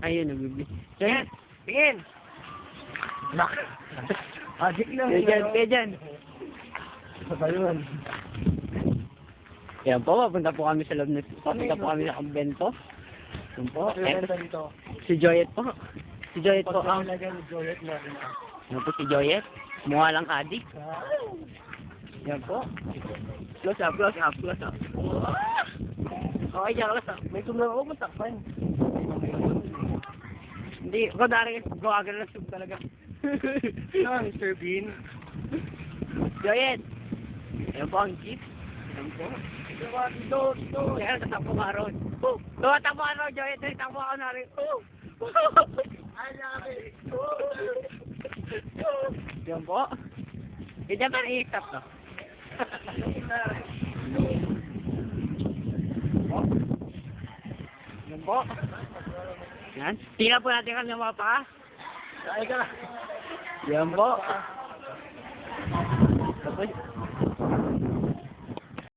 Ayun, nabibili. Tingin! Tingin! Adik lang. Kaya dyan. Sa yun. Yan po, papunta po kami sa loob na, papunta po kami sa kumbento. Yan po. Dito. Si Joyet po. Si Joyet po ang... Pagkalagay ni Joyet na rin. Yan po si Joyet. Mukha lang adik. Yan po. Close up, close up, close up. Okay, dyan, close up. May tumulong ako matakpan. Hindi, kunwari, gawagan ng sub talaga. Mr. Bean. Joyet! Yan po ang jeep. Yan po. Yan, tatakbo ka ron. Tatakbo ka ron, Joyet. Tatakbo ka na rin. Yan po. Hindi pa na-i-stop to. Yan po. Yan. Tingnan po natin kami ng mga paa. Ay ka. Yan po. Tapos,